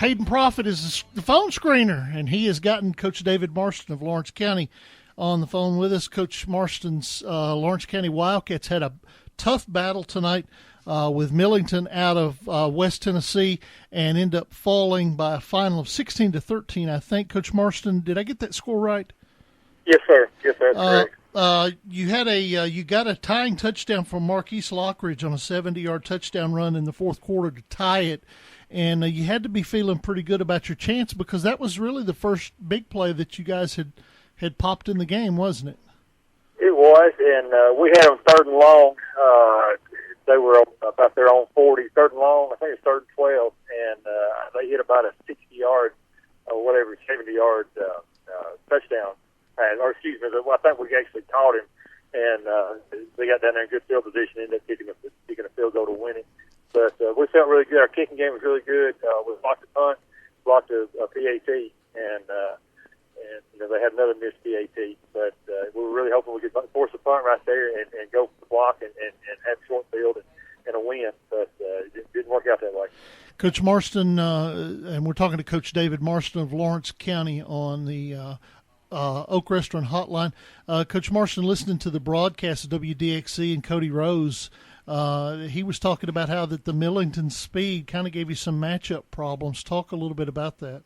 Hayden Profit is the phone screener, and he has gotten Coach David Marston of Lawrence County on the phone with us. Coach Marston's Lawrence County Wildcats had a tough battle tonight with Millington out of West Tennessee and end up falling by a final of 16-13, I think. Coach Marston, did I get that score right? Yes, sir. Yes, sir. That's correct. You got a tying touchdown from Marquise Lockridge on a 70-yard touchdown run in the fourth quarter to tie it, and you had to be feeling pretty good about your chance because that was really the first big play that you guys had popped in the game, wasn't it? It was, and we had them 3rd and long. They were about their own 40, 3rd and long. I think it's 3rd and 12, and they hit about a 60-yard or whatever, 70-yard touchdown. Or excuse me, I think we actually caught him, and they got down there in good field position, ended up kicking a field goal to win it. But we felt really good. Our kicking game was really good. We blocked a punt, blocked a PAT, and they had another missed PAT. But we were really hoping we could force a punt right there and go for the block and have short field and a win. But it didn't work out that way. Coach Marston, and we're talking to Coach David Marston of Lawrence County on the Oak Restaurant Hotline. Coach Marston, listening to the broadcast of WDXC and Cody Rose, he was talking about how that the Millington speed kind of gave you some matchup problems. Talk a little bit about that.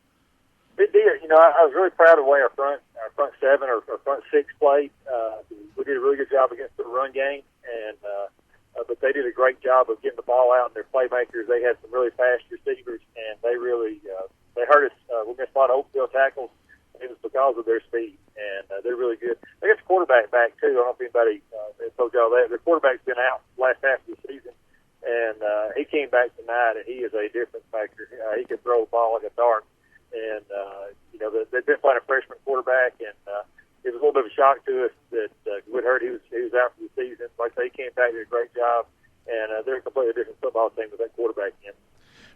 It did. I was really proud of the way our front seven or front six played. We did a really good job against the run game, and but they did a great job of getting the ball out, and their playmakers, they had some really fast receivers, and they really they hurt us. We missed a lot of open field tackles. It was because of their speed, and they're really good. They got the quarterback back, too. I don't know if anybody told y'all that. Their quarterback's been out last half of the season, and he came back tonight, and he is a difference maker. He can throw the ball like a dart. And, they've been playing a freshman quarterback, and it was a little bit of a shock to us that Wood heard he was out for the season. Like I say, he came back, did a great job, and they're a completely different football team with that quarterback in.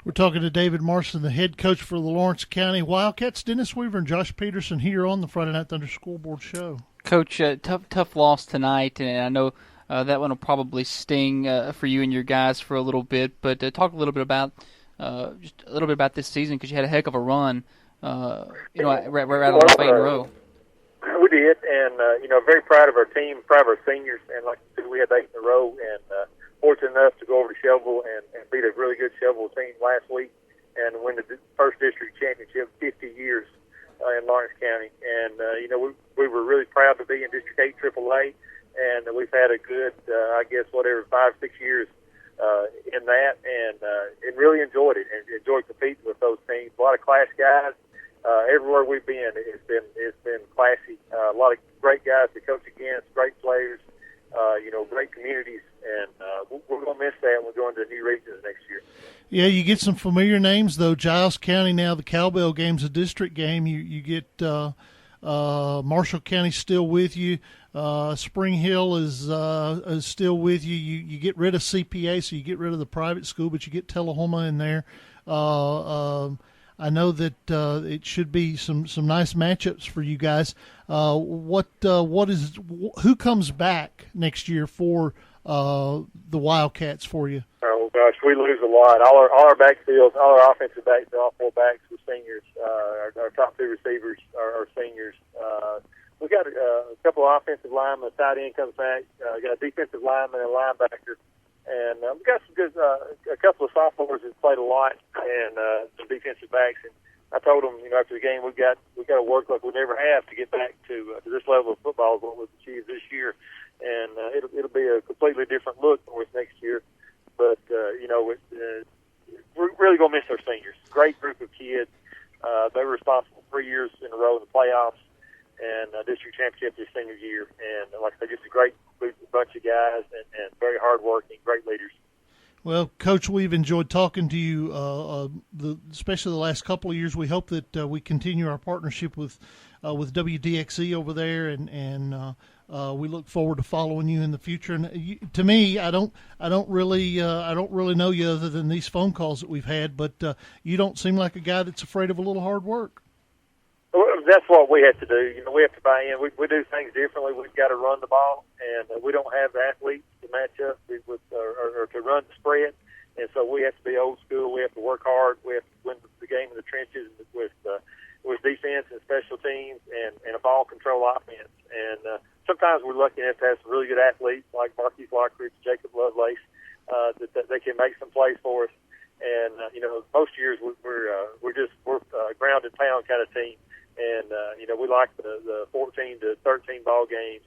We're talking to David Marston, the head coach for the Lawrence County Wildcats. Dennis Weaver and Josh Peterson here on the Friday Night Thunder Scoreboard Show. Coach, tough loss tonight, and I know that one will probably sting for you and your guys for a little bit. But talk a little bit about this season, because you had a heck of a run. Right out of 8 in a row. We did, and very proud of our team, proud of our seniors, and like I said, we had 8 in a row, and fortunate enough to go over to Shelbyville and beat a really good Shelbyville team last week and win the first district championship 50 years in Lawrence County. And we were really proud to be in District 8 AAA, and we've had a good 5-6 years in that, and really enjoyed it and enjoyed competing with those teams. A lot of class guys. Everywhere we've been, it's been classy. A lot of great guys to coach against, great players, great communities, and we're going to miss that when we go into the new regions next year. Yeah, you get some familiar names, though. Giles County now, the Cowbell game's a district game. You get Marshall County still with you. Spring Hill is still with you. You get rid of CPA, so you get rid of the private school, but you get Tullahoma in there. I know that it should be some nice matchups for you guys. Who comes back next year for the Wildcats for you? Oh gosh, we lose a lot. All our backfields, all our offensive backs, all 4 backs were seniors. Our top 2 receivers are seniors. We got a couple of offensive linemen. A tight end comes back. Got a defensive lineman and a linebacker. And we got some good, a couple of sophomores that played a lot, and some defensive backs. And I told them, after the game, we got to work like we never have to get back to this level of football, what we've achieved this year. And it'll be a completely different look for us next year. But we're really gonna miss our seniors. Great group of kids. They were responsible 3 years in a row in the playoffs and district championship this senior year. And like I said, just a great bunch of guys and very hardworking, great leaders. Well, Coach, we've enjoyed talking to you, especially the last couple of years. We hope that we continue our partnership with WDXC over there, and we look forward to following you in the future. And to me, I don't really know you other than these phone calls that we've had, but you don't seem like a guy that's afraid of a little hard work. That's what we have to do. We have to buy in. We do things differently. We've got to run the ball, and we don't have the athletes to match up with or to run the spread. And so we have to be old school. We have to work hard. We have to win the game in the trenches. lucky enough to have some really good athletes like Marquise Lockridge, Jacob Lovelace, that they can make some plays for us. And most years we're a ground and pound kind of team, and we like the 14 to 13 ball games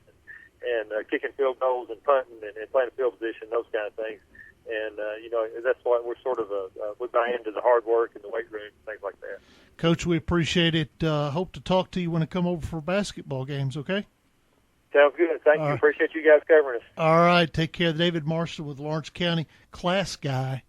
and kicking field goals and punting and playing field position, those kind of things. And that's why we're sort of we buy into the hard work and the weight room, things like that. Coach, we appreciate it. Hope to talk to you when I come over for basketball games. Okay. Sounds good. Thank you. Appreciate you guys covering us. All right. Take care. David Marston with Lawrence County, class guy.